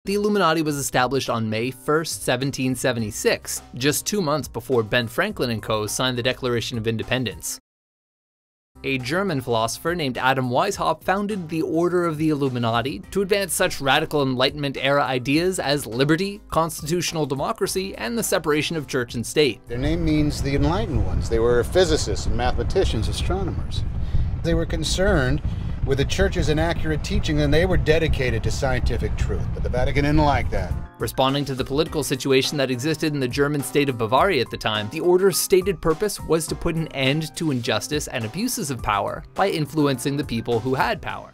The Illuminati was established on May 1st, 1776, just 2 months before Ben Franklin and co. signed the Declaration of Independence. A German philosopher named Adam Weishaupt founded the Order of the Illuminati to advance such radical Enlightenment-era ideas as liberty, constitutional democracy, and the separation of church and state. Their name means the enlightened ones. They were physicists and mathematicians, astronomers. They were concerned with the church's inaccurate teaching, and they were dedicated to scientific truth. But the Vatican didn't like that. Responding to the political situation that existed in the German state of Bavaria at the time, the order's stated purpose was to put an end to injustice and abuses of power by influencing the people who had power.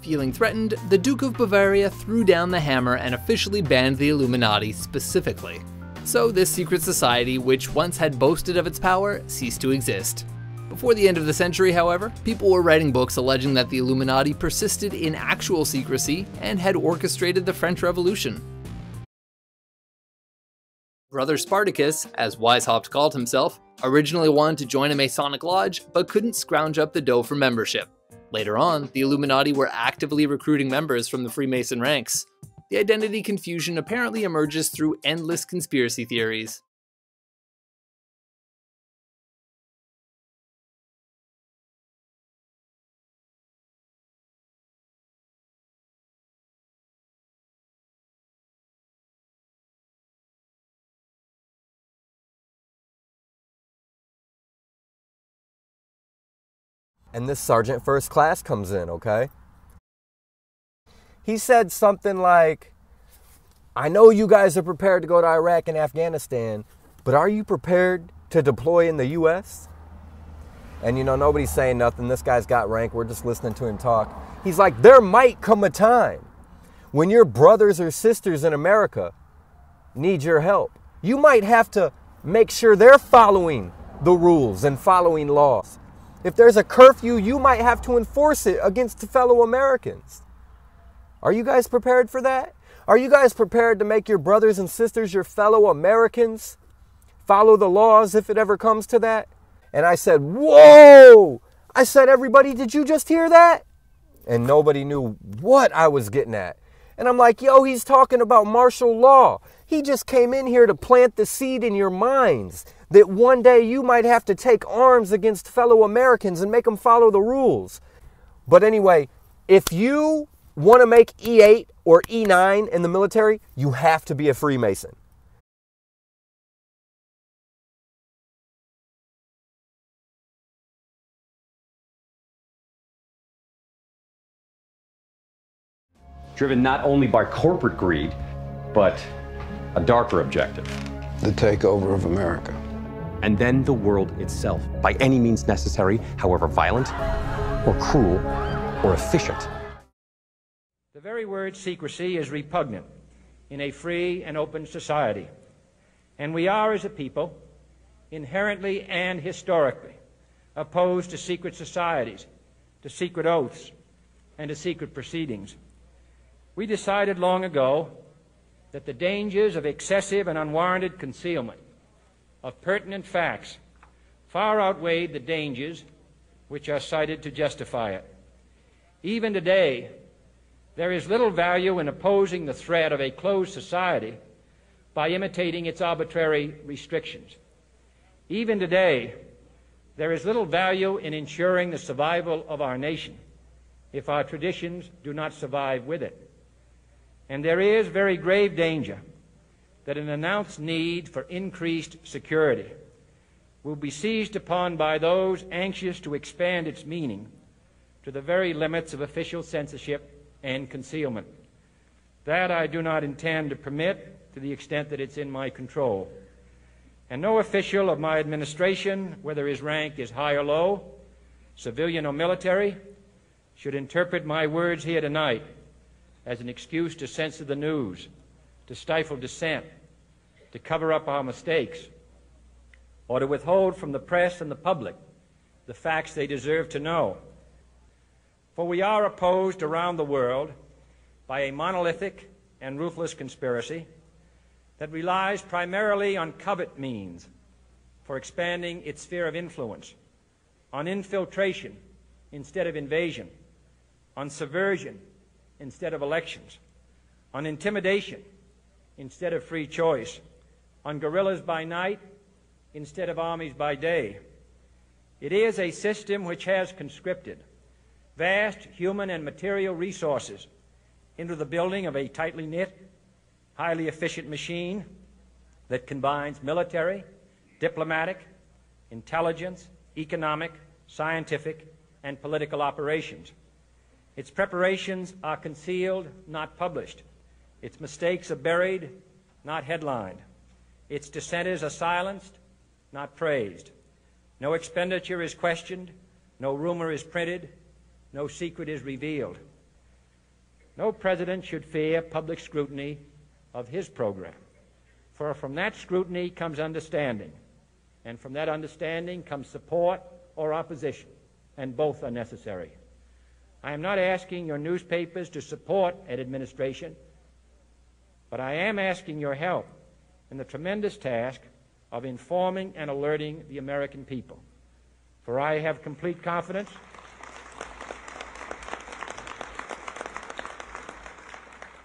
Feeling threatened, the Duke of Bavaria threw down the hammer and officially banned the Illuminati specifically. So this secret society, which once had boasted of its power, ceased to exist. Before the end of the century, however, people were writing books alleging that the Illuminati persisted in actual secrecy and had orchestrated the French Revolution. Brother Spartacus, as Weishaupt called himself, originally wanted to join a Masonic lodge, but couldn't scrounge up the dough for membership. Later on, the Illuminati were actively recruiting members from the Freemason ranks. The identity confusion apparently emerges through endless conspiracy theories. And this Sergeant First Class comes in, okay? He said something like, I know you guys are prepared to go to Iraq and Afghanistan, but are you prepared to deploy in the U.S.? And you know, nobody's saying nothing. This guy's got rank. We're just listening to him talk. He's like, there might come a time when your brothers or sisters in America need your help. You might have to make sure they're following the rules and following laws. If there's a curfew, you might have to enforce it against fellow Americans. Are you guys prepared for that? Are you guys prepared to make your brothers and sisters, your fellow Americans, follow the laws if it ever comes to that? And I said, whoa! I said, everybody, did you just hear that? And nobody knew what I was getting at. And I'm like, yo, he's talking about martial law. He just came in here to plant the seed in your minds that one day you might have to take arms against fellow Americans and make them follow the rules. But anyway, if you want to make E8 or E9 in the military, you have to be a Freemason. Driven not only by corporate greed, but a darker objective. The takeover of America. And then the world itself, by any means necessary, however violent, or cruel, or efficient. The very word secrecy is repugnant in a free and open society. And we are, as a people, inherently and historically opposed to secret societies, to secret oaths, and to secret proceedings. We decided long ago that the dangers of excessive and unwarranted concealment of pertinent facts far outweighed the dangers which are cited to justify it. Even today, There is little value in opposing the threat of a closed society by imitating its arbitrary restrictions. Even today, there is little value in ensuring the survival of our nation if our traditions do not survive with it. And there is very grave danger that an announced need for increased security will be seized upon by those anxious to expand its meaning to the very limits of official censorship and concealment. That I do not intend to permit to the extent that it's in my control. And no official of my administration, whether his rank is high or low, civilian or military, should interpret my words here tonight as an excuse to censor the news, to stifle dissent, to cover up our mistakes, or to withhold from the press and the public the facts they deserve to know. For we are opposed around the world by a monolithic and ruthless conspiracy that relies primarily on covert means for expanding its sphere of influence, on infiltration instead of invasion, on subversion instead of elections, on intimidation instead of free choice, on guerrillas by night instead of armies by day. It is a system which has conscripted vast human and material resources into the building of a tightly knit, highly efficient machine that combines military, diplomatic, intelligence, economic, scientific, and political operations. Its preparations are concealed, not published. Its mistakes are buried, not headlined. Its dissenters are silenced, not praised. No expenditure is questioned, no rumor is printed, no secret is revealed. No president should fear public scrutiny of his program, for from that scrutiny comes understanding, and from that understanding comes support or opposition, and both are necessary. I am not asking your newspapers to support an administration, but I am asking your help in the tremendous task of informing and alerting the American people. For I have complete confidence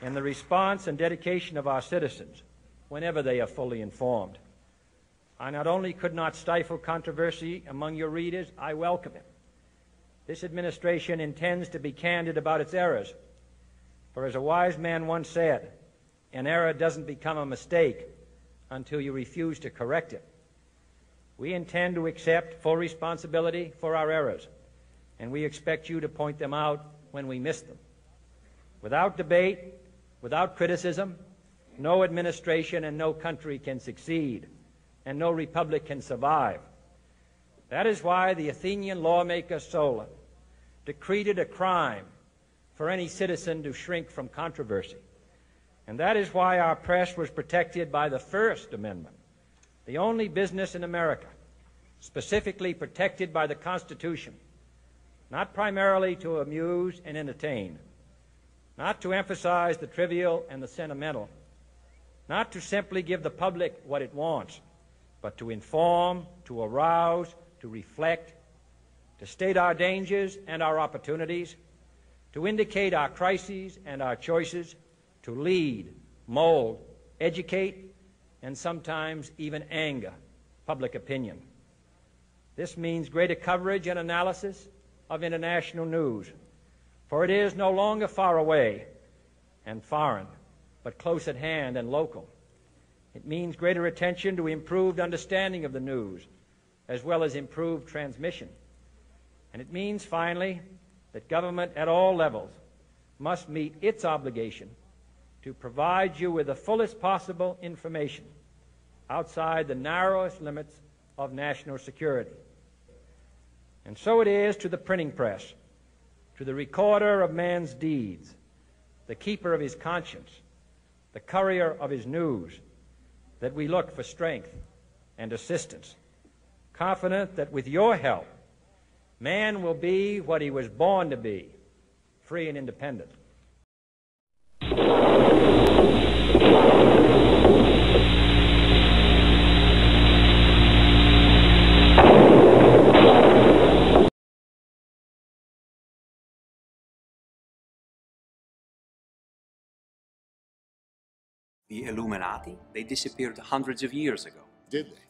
in the response and dedication of our citizens whenever they are fully informed. I not only could not stifle controversy among your readers, I welcome it. This administration intends to be candid about its errors. For as a wise man once said, an error doesn't become a mistake until you refuse to correct it. We intend to accept full responsibility for our errors, and we expect you to point them out when we miss them. Without debate, without criticism, no administration and no country can succeed, and no republic can survive. That is why the Athenian lawmaker Solon decreed it a crime for any citizen to shrink from controversy. And that is why our press was protected by the First Amendment, the only business in America specifically protected by the Constitution, not primarily to amuse and entertain, not to emphasize the trivial and the sentimental, not to simply give the public what it wants, but to inform, to arouse, to reflect, to state our dangers and our opportunities, to indicate our crises and our choices, to lead, mold, educate, and sometimes even anger public opinion. This means greater coverage and analysis of international news, for it is no longer far away and foreign, but close at hand and local. It means greater attention to improved understanding of the news, as well as improved transmission. And it means, finally, that government at all levels must meet its obligation to provide you with the fullest possible information outside the narrowest limits of national security. And so it is to the printing press, to the recorder of man's deeds, the keeper of his conscience, the courier of his news, that we look for strength and assistance, confident that with your help, man will be what he was born to be, free and independent. The Illuminati, they disappeared hundreds of years ago. Did they?